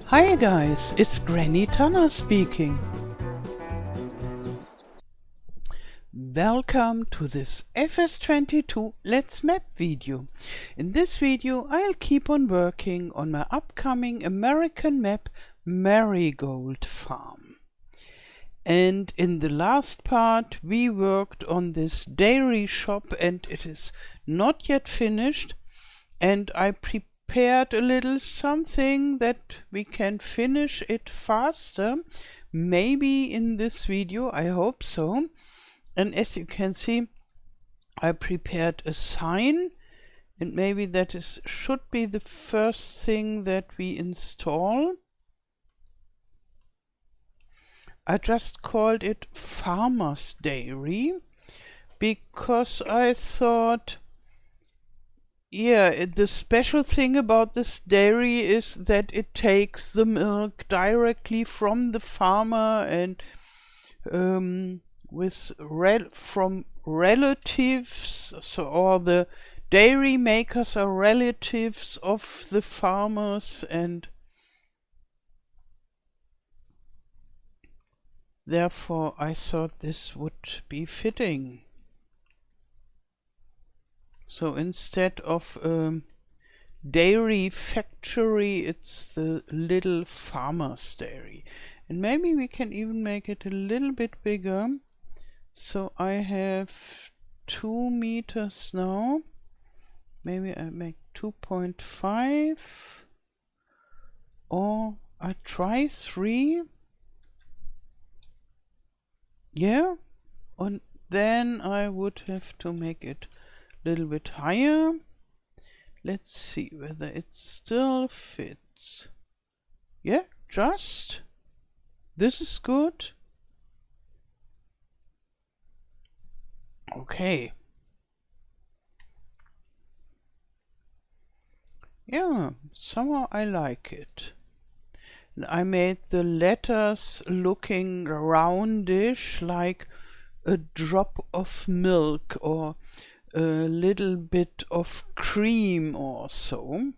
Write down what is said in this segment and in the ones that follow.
Hi guys, it's Granny Tana speaking. Welcome to this FS22 Let's Map video. In this video I'll keep on working on my upcoming American map Marigold Farm. And in the last part we worked on this dairy shop and it is not yet finished, and I prepared a little something that we can finish it faster, maybe in this video, I hope so. And as you can see, I prepared a sign, and maybe that should be the first thing that we install. I just called it Farmer's Dairy because I thought, yeah, the special thing about this dairy is that it takes the milk directly from the farmer and from relatives, so all the dairy makers are relatives of the farmers, and therefore I thought this would be fitting. So instead of dairy factory, it's the little farmer's dairy. And maybe we can even make it a little bit bigger. So I have 2 meters now. Maybe I make 2.5, or I try 3. Yeah, and then I would have to make it little bit higher. Let's see whether it still fits. Yeah, just. This is good. Okay. Yeah, somehow I like it. And I made the letters looking roundish, like a drop of milk or a little bit of cream or so.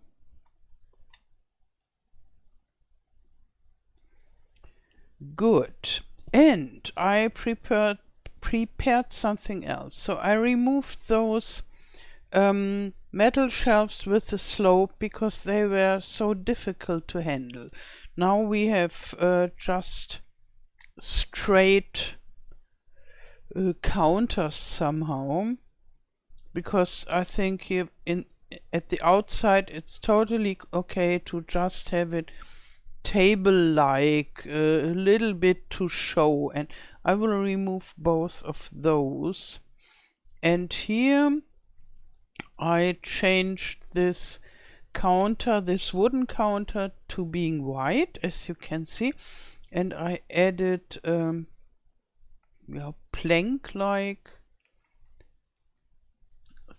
Good. And I prepared something else. So I removed those metal shelves with the slope because they were so difficult to handle. Now we have just straight counters somehow, because I think here at the outside it's totally okay to just have it table-like, a little bit to show, and I will remove both of those. And here I changed this counter, this wooden counter, to being white, as you can see, and I added plank-like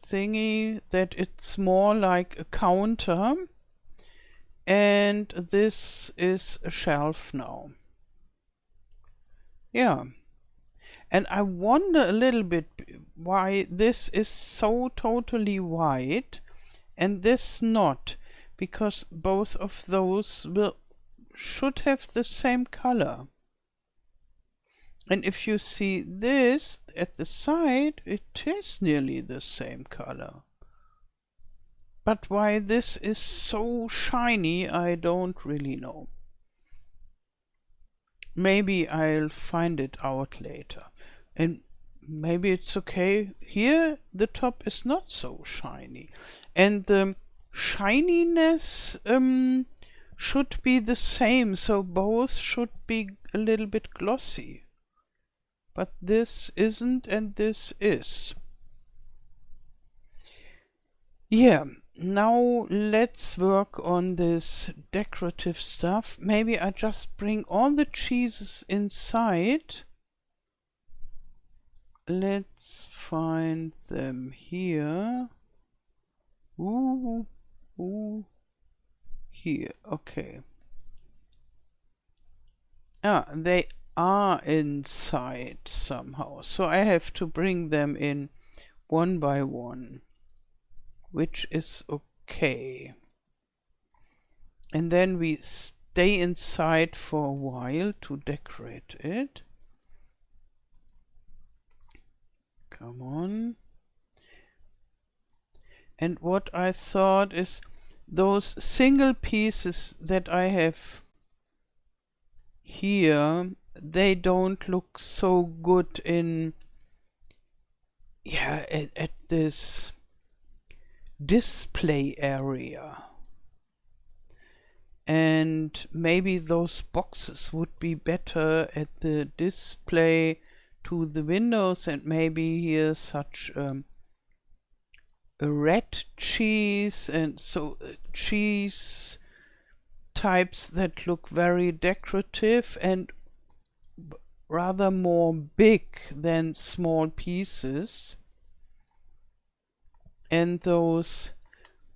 thingy that it's more like a counter, and this is a shelf now. Yeah, and I wonder a little bit why this is so totally white and this not, because both of those should have the same color. And if you see this at the side, it is nearly the same color. But why this is so shiny, I don't really know. Maybe I'll find it out later. And maybe it's okay. Here the top is not so shiny. And the shininess should be the same, so both should be a little bit glossy. But this isn't and this is. Yeah, now let's work on this decorative stuff. Maybe I just bring all the cheeses inside. Let's find them here. Ooh, here, okay. Ah, they are inside somehow, so I have to bring them in one by one, which is okay. And then we stay inside for a while to decorate it. Come on. And what I thought is those single pieces that I have here, they don't look so good in, yeah, at this display area. And maybe those boxes would be better at the display to the windows, and maybe here such a red cheese, and so cheese types that look very decorative and rather more big than small pieces. And those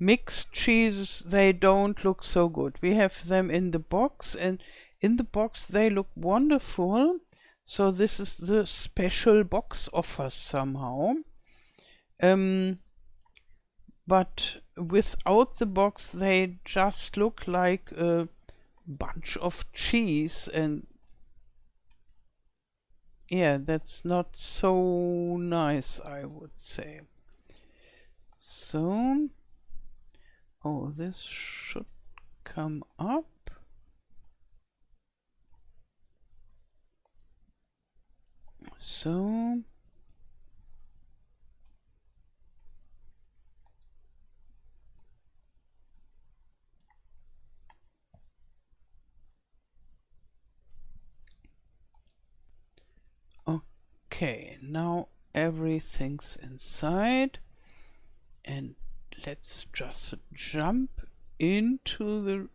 mixed cheeses, they don't look so good. We have them in the box, and in the box they look wonderful. So this is the special box offer somehow. But without the box they just look like a bunch of cheese, and yeah, that's not so nice, I would say. So, oh, this should come up. So, okay, now everything's inside, and let's just jump into the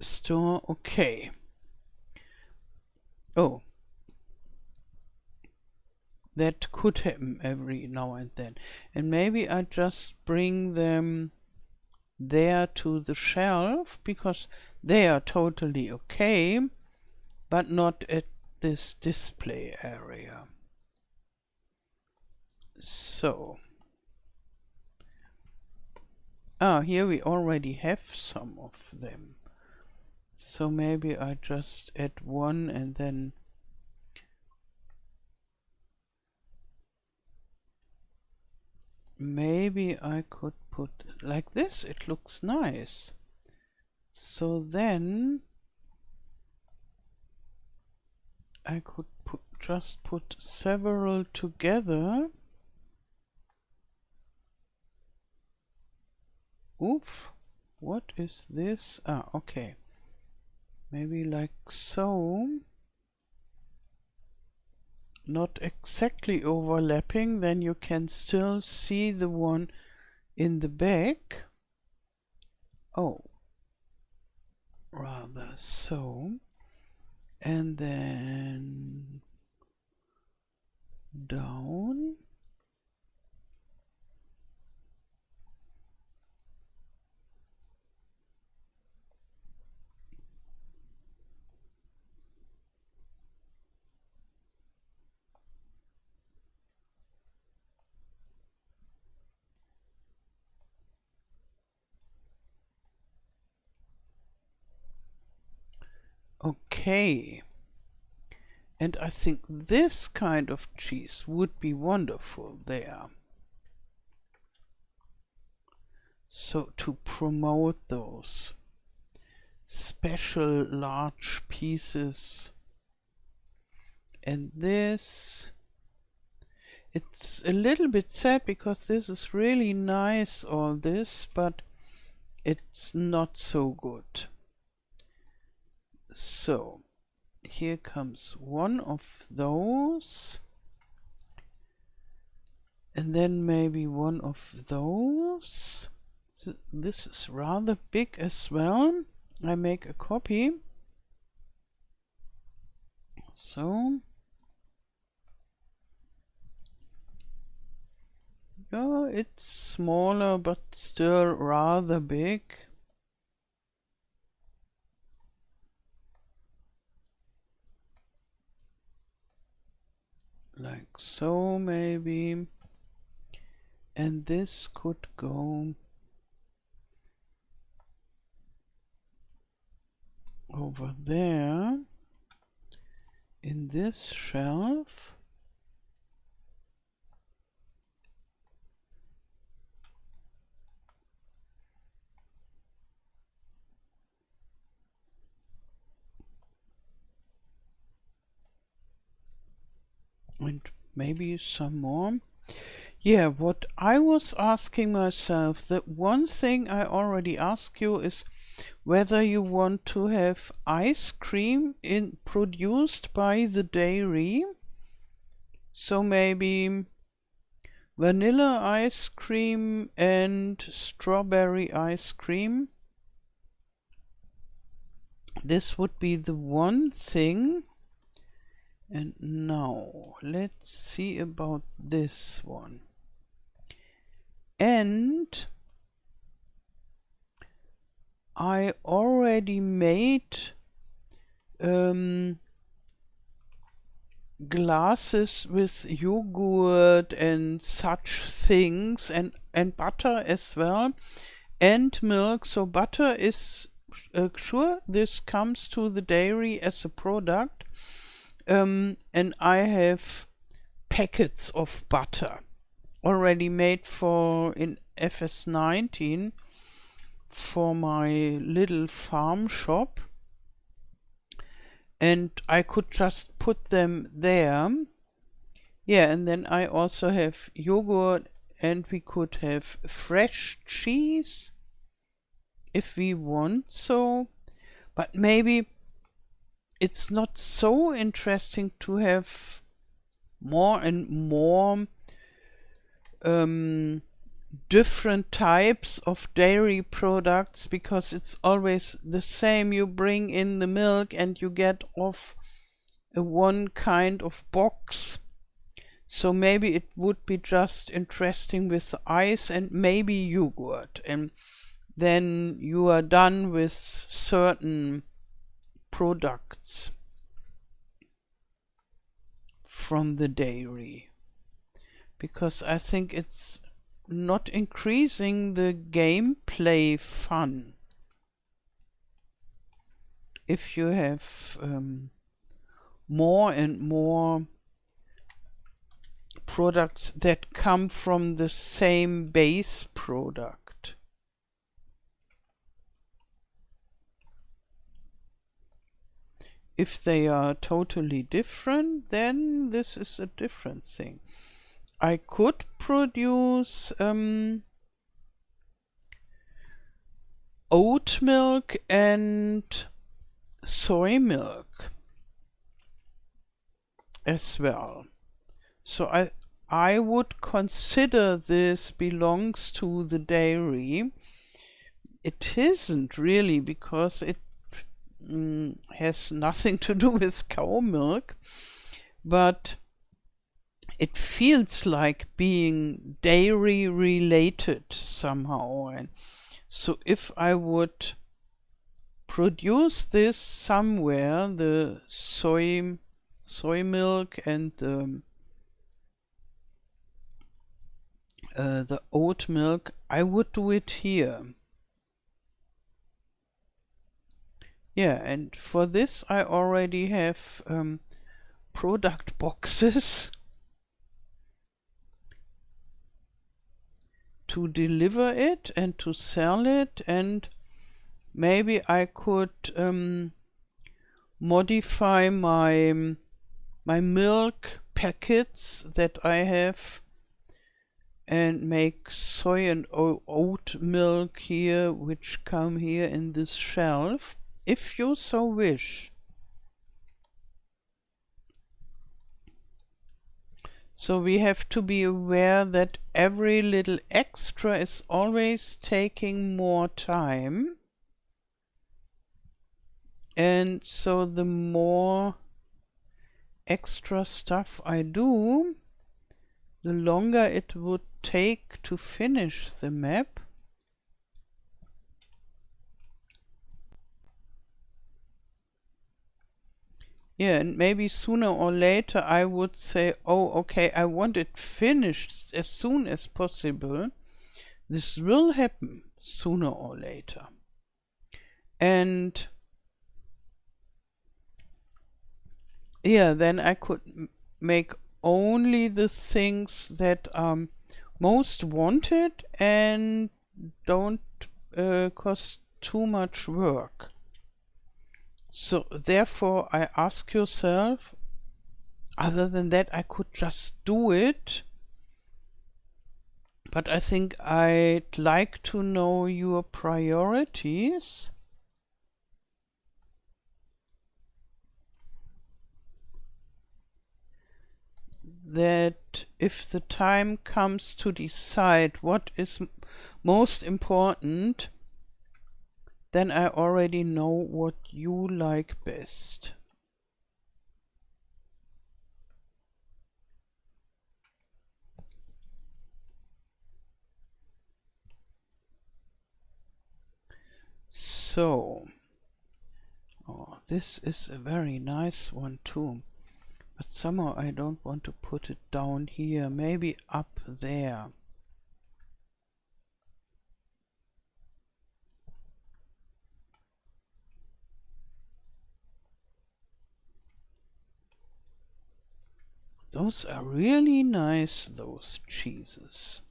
store. Okay. Oh, that could happen every now and then. And maybe I just bring them there to the shelf, because they are totally okay, but not at this display area. So, here we already have some of them. So maybe I just add one, and then maybe I could put like this. It looks nice. So then I could just put several together. Oof, what is this? Okay. Maybe like so. Not exactly overlapping, then you can still see the one in the back. Oh, rather so. And then down. Okay. And I think this kind of cheese would be wonderful there. So to promote those special large pieces. And this, it's a little bit sad because this is really nice, all this, but it's not so good. So here comes one of those, and then maybe one of those. This is rather big as well. I make a copy. So yeah, it's smaller but still rather big. Like so maybe. And this could go over there in this shelf. And maybe some more. Yeah, what I was asking myself, the one thing I already asked you is whether you want to have ice cream produced by the dairy. So maybe vanilla ice cream and strawberry ice cream. This would be the one thing. And now let's see about this one. And I already made glasses with yogurt and such things, and butter as well, and milk. So butter is sure this comes to the dairy as a product. And I have packets of butter already made for in FS19 for my little farm shop, and I could just put them there. Yeah, and then I also have yogurt, and we could have fresh cheese if we want so, but maybe it's not so interesting to have more and more different types of dairy products, because it's always the same. You bring in the milk and you get off one kind of box. So maybe it would be just interesting with ice and maybe yogurt, and then you are done with certain products from the dairy, because I think it's not increasing the gameplay fun if you have more and more products that come from the same base product. If they are totally different, then this is a different thing. I could produce oat milk and soy milk as well. So I would consider this belongs to the dairy. It isn't really, because it has nothing to do with cow milk, but it feels like being dairy related somehow. And so if I would produce this somewhere, the soy milk and the oat milk, I would do it here. Yeah, and for this I already have product boxes to deliver it and to sell it, and maybe I could modify my milk packets that I have and make soy and oat milk here, which come here in this shelf, if you so wish. So we have to be aware that every little extra is always taking more time. And so the more extra stuff I do, the longer it would take to finish the map. Yeah, and maybe sooner or later I would say, oh, okay, I want it finished as soon as possible. This will happen sooner or later. And yeah, then I could make only the things that are most wanted and don't cost too much work. So therefore I ask yourself, other than that I could just do it, but I think I'd like to know your priorities. That if the time comes to decide what is most important, then I already know what you like best. So, oh, this is a very nice one too. But somehow I don't want to put it down here, maybe up there. Those are really nice, those cheeses.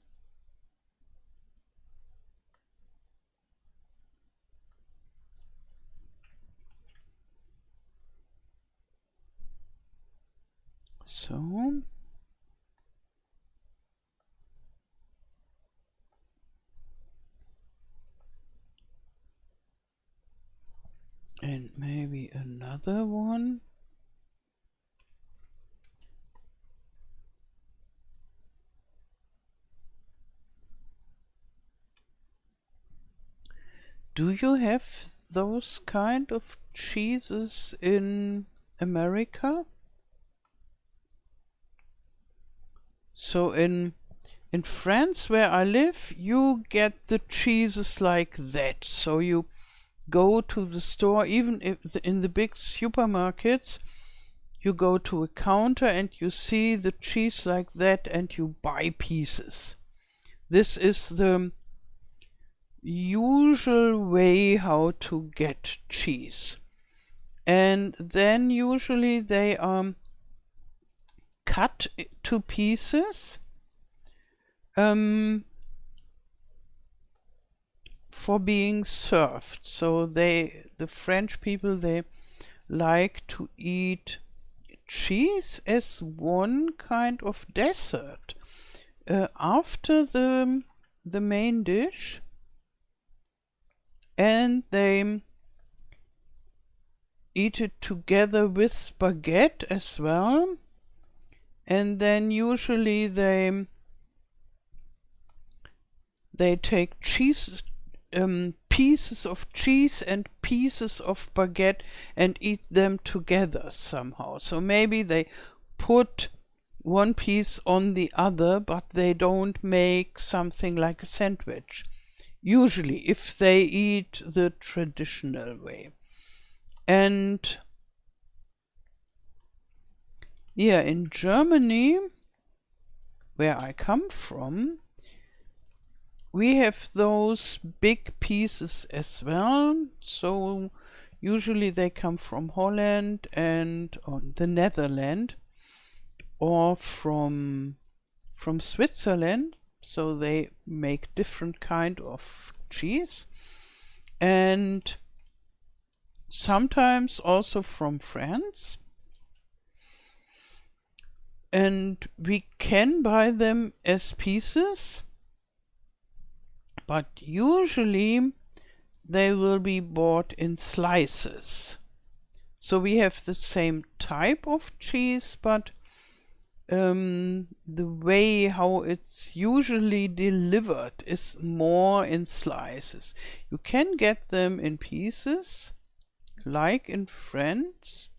So, and maybe another one. Do you have those kind of cheeses in America? So in France where I live, you get the cheeses like that. So you go to the store, even if in the big supermarkets, you go to a counter and you see the cheese like that and you buy pieces. This is the usual way how to get cheese. And then usually they are cut to pieces for being served. So the French people, they like to eat cheese as one kind of dessert after the main dish, and they eat it together with spaghetti as well. And then usually they take cheese, pieces of cheese and pieces of baguette and eat them together somehow. So maybe they put one piece on the other, but they don't make something like a sandwich. Usually, if they eat the traditional way. And yeah, in Germany, where I come from, we have those big pieces as well. So usually they come from Holland and the Netherlands, or from Switzerland. So they make different kind of cheese, and sometimes also from France. And we can buy them as pieces, but usually they will be bought in slices. So we have the same type of cheese, but the way how it's usually delivered is more in slices. You can get them in pieces, like in France.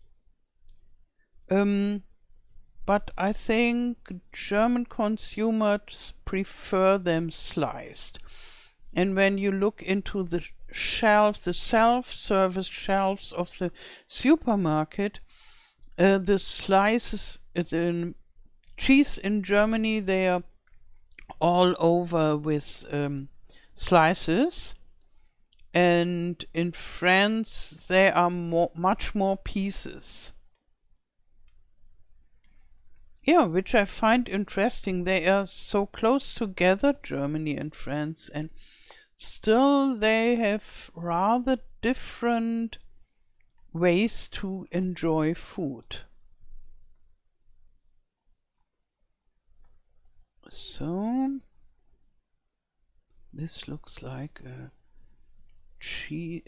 But I think German consumers prefer them sliced. And when you look into the shelf, the self-service shelves of the supermarket, the slices, the cheese in Germany, they are all over with slices. And in France, there are much more pieces. yeah, which I find interesting. They are so close together, Germany and France, and still they have rather different ways to enjoy food. So this looks like a cheese,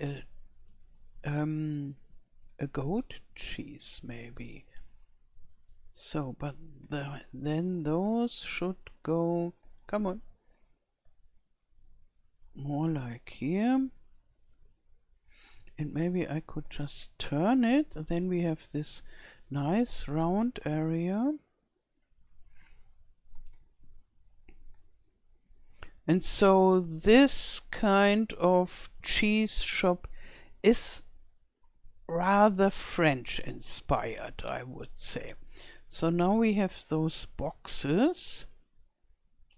a goat cheese maybe. So, but then those should go, come on, more like here. And maybe I could just turn it, and then we have this nice round area. And so this kind of cheese shop is rather French inspired, I would say. So now we have those boxes,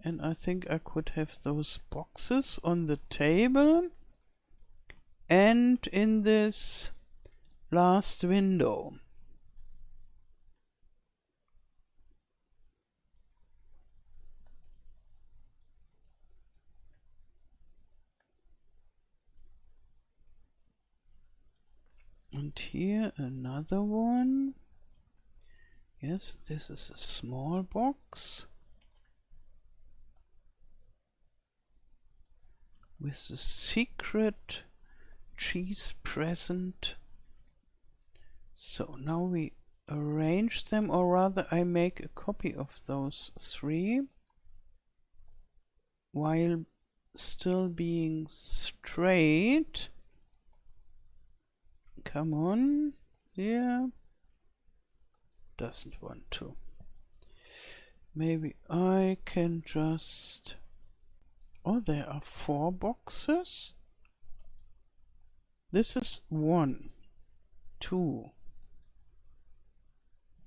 and I think I could have those boxes on the table and in this last window. And here another one. Yes, this is a small box with a secret cheese present. So now we arrange them, or rather I make a copy of those three while still being straight. Come on, yeah. Doesn't want to. Maybe I can just... Oh, there are 4 boxes. This is 1, 2.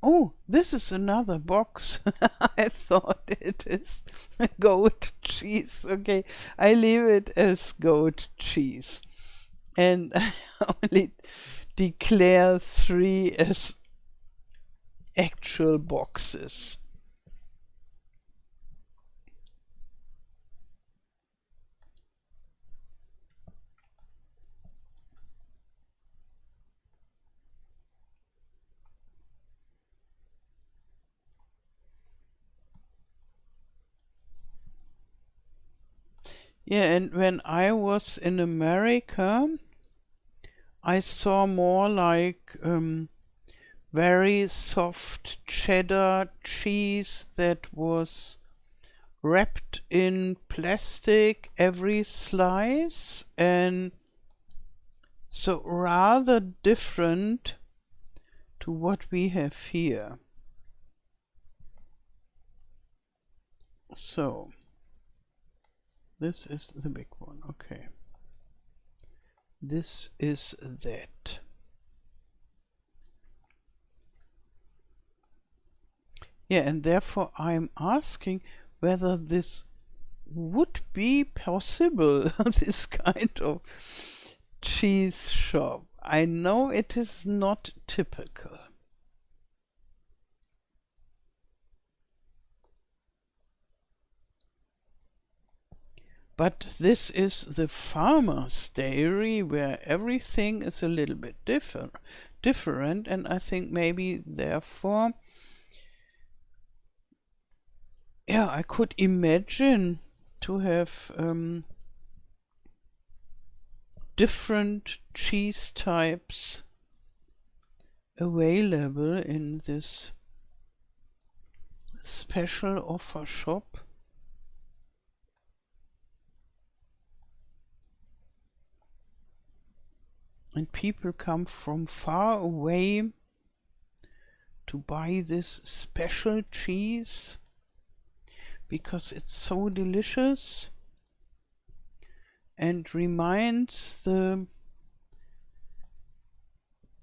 Oh, this is another box. I thought it is goat cheese. Okay, I leave it as goat cheese. And I only declare 3 as actual boxes. Yeah, and when I was in America, I saw more like very soft cheddar cheese that was wrapped in plastic every slice, and so rather different to what we have here. So this is the big one. Okay, this is that. Yeah, and therefore I'm asking whether this would be possible, this kind of cheese shop. I know it is not typical. But this is the farmer's dairy, where everything is a little bit different, and I think maybe therefore, yeah, I could imagine to have different cheese types available in this special offer shop. And people come from far away to buy this special cheese because it's so delicious and reminds the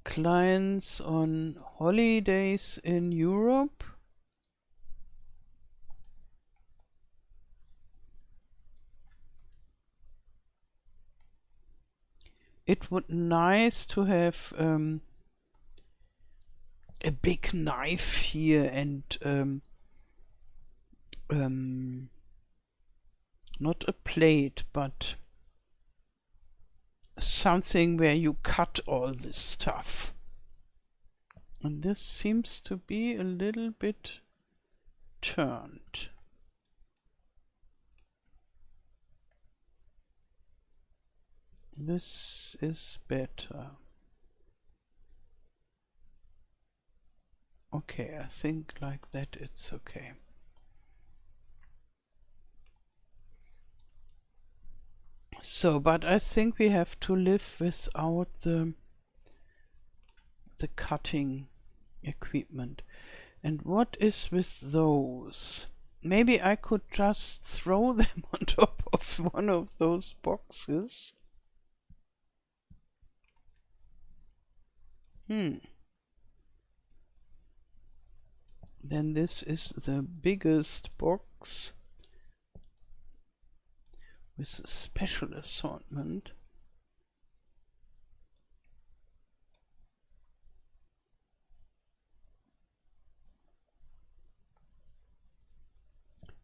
clients on holidays in Europe. It would nice to have a big knife here and not a plate, but something where you cut all this stuff. And this seems to be a little bit turned. This is better. Okay, I think like that it's okay. So, but I think we have to live without the cutting equipment. And what is with those? Maybe I could just throw them on top of one of those boxes. Then this is the biggest box with a special assortment.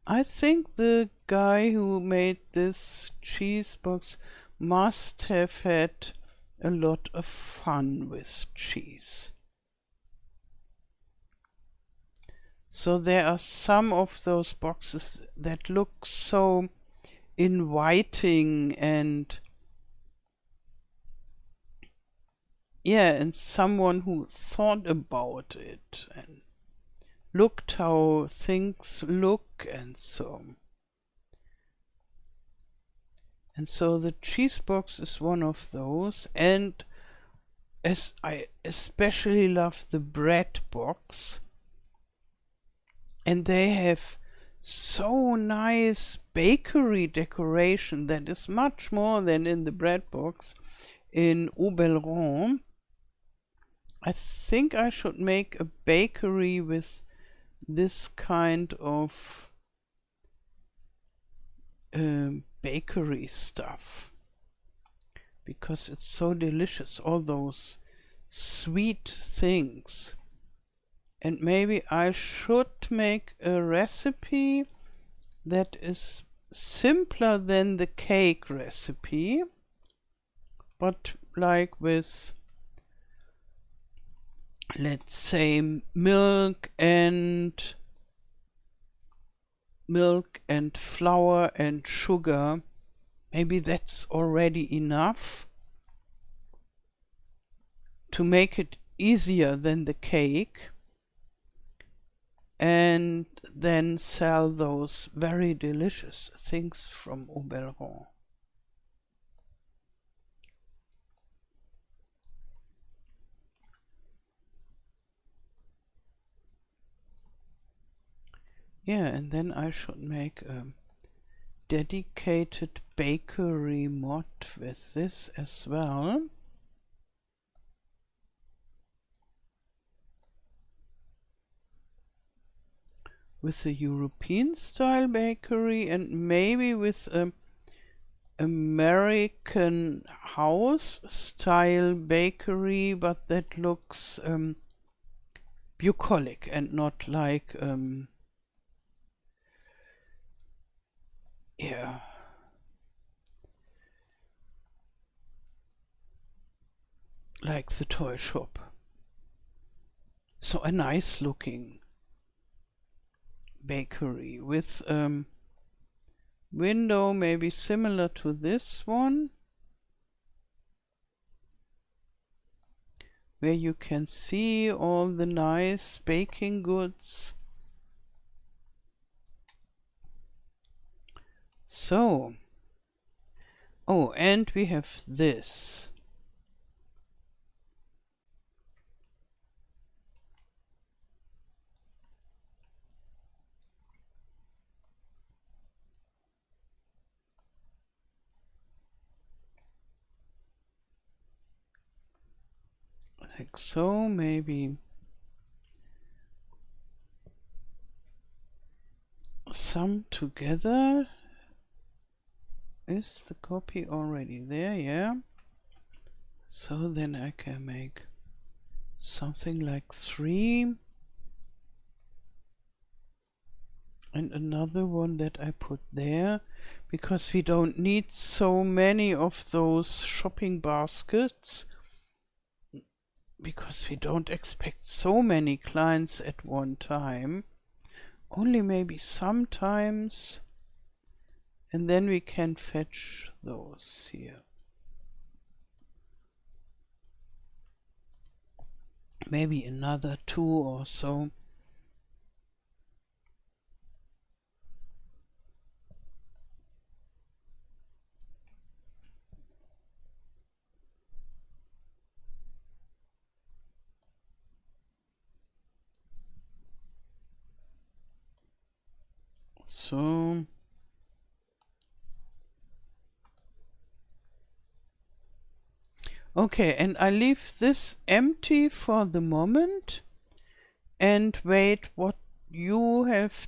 I think the guy who made this cheese box must have had a lot of fun with cheese. So there are some of those boxes that look so inviting and yeah, and someone who thought about it and looked how things look and so. And so the cheese box is one of those, and as I especially love the bread box, and they have so nice bakery decoration that is much more than in the bread box in Oberon. I think I should make a bakery with this kind of bakery stuff, because it's so delicious, all those sweet things. And maybe I should make a recipe that is simpler than the cake recipe, but like with, let's say, milk and flour and sugar. Maybe that's already enough to make it easier than the cake, and then sell those very delicious things from Oberon. Yeah, and then I should make a dedicated bakery mod with this as well. With a European style bakery and maybe with a American house style bakery, but that looks bucolic and not like yeah, like the toy shop. So a nice looking bakery with window maybe similar to this one, where you can see all the nice baking goods. So, oh, and we have this. Like so, maybe some together. Is the copy already there? Yeah. So then I can make something like 3. And another one that I put there, because we don't need so many of those shopping baskets, because we don't expect so many clients at one time, only maybe sometimes, and then we can fetch those here. Maybe another 2 or so. So okay, and I leave this empty for the moment and wait what you have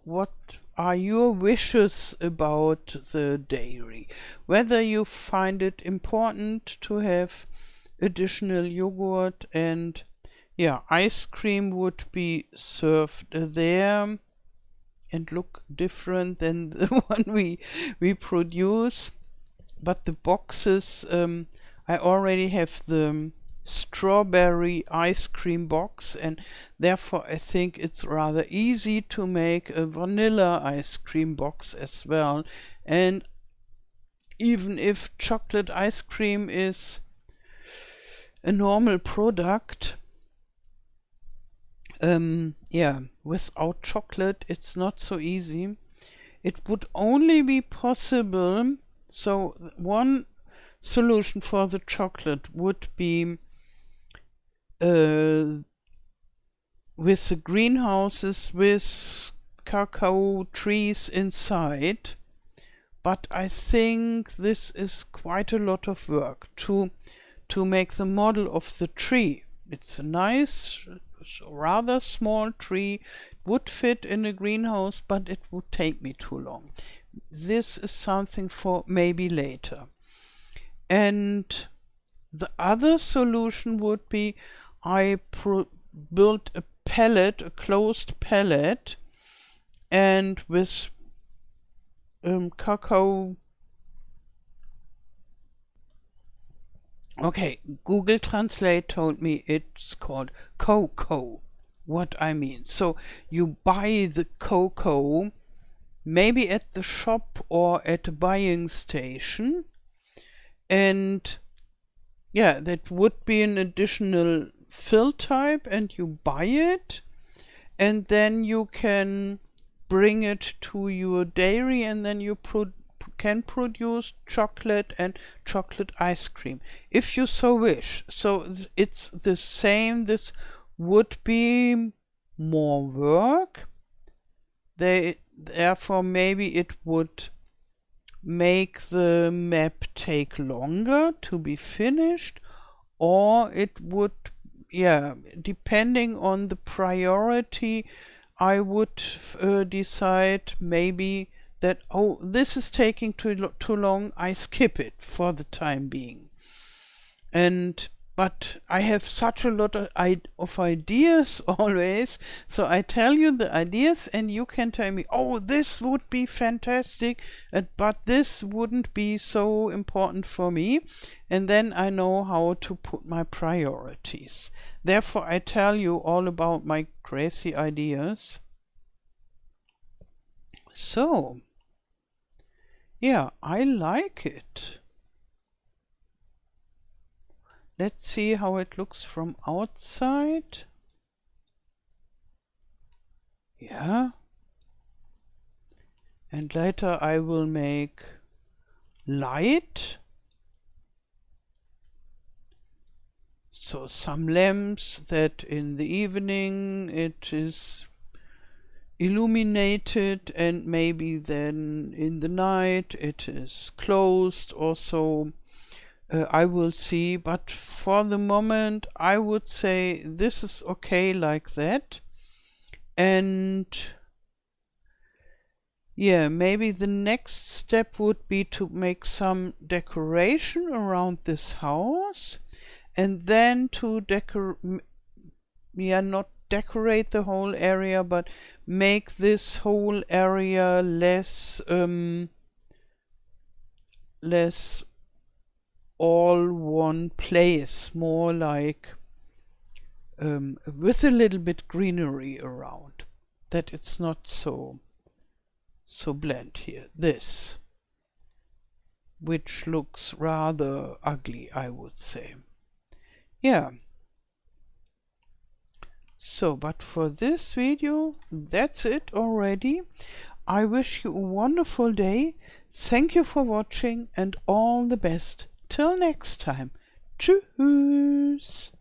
what are your wishes about the dairy, whether you find it important to have additional yogurt, and yeah, ice cream would be served there and look different than the one we produce. But the boxes, I already have the strawberry ice cream box, and therefore I think it's rather easy to make a vanilla ice cream box as well. And even if chocolate ice cream is a normal product, yeah, without chocolate it's not so easy. It would only be possible, so one solution for the chocolate would be with the greenhouses with cacao trees inside, but I think this is quite a lot of work to make the model of the tree. It's a nice, rather small tree, would fit in a greenhouse, but it would take me too long. This is something for maybe later. And the other solution would be I built a pallet, a closed pallet, and with cacao. Okay, Google Translate told me it's called cocoa, what I mean. So you buy the cocoa maybe at the shop or at a buying station, and yeah, that would be an additional fill type, and you buy it, and then you can bring it to your dairy, and then you can produce chocolate and chocolate ice cream if you so wish. So it's the same. This would be more work. Therefore maybe it would make the map take longer to be finished, or it would, yeah, depending on the priority, I would decide maybe that, oh, this is taking too long, I skip it for the time being. But I have such a lot of ideas always, so I tell you the ideas and you can tell me, oh, this would be fantastic, but this wouldn't be so important for me, and then I know how to put my priorities. Therefore I tell you all about my crazy ideas. So yeah, I like it. Let's see how it looks from outside. Yeah. And later I will make light. So some lamps that in the evening it is illuminated, and maybe then in the night it is closed or so. I will see, but for the moment I would say this is okay like that. And yeah, maybe the next step would be to make some decoration around this house, and then to not decorate the whole area, but make this whole area less less all one place, more like with a little bit greenery around, that it's not so bland here. This, which looks rather ugly, I would say. Yeah. So, but for this video, that's it already. I wish you a wonderful day. Thank you for watching and all the best. Till next time. Tschüss.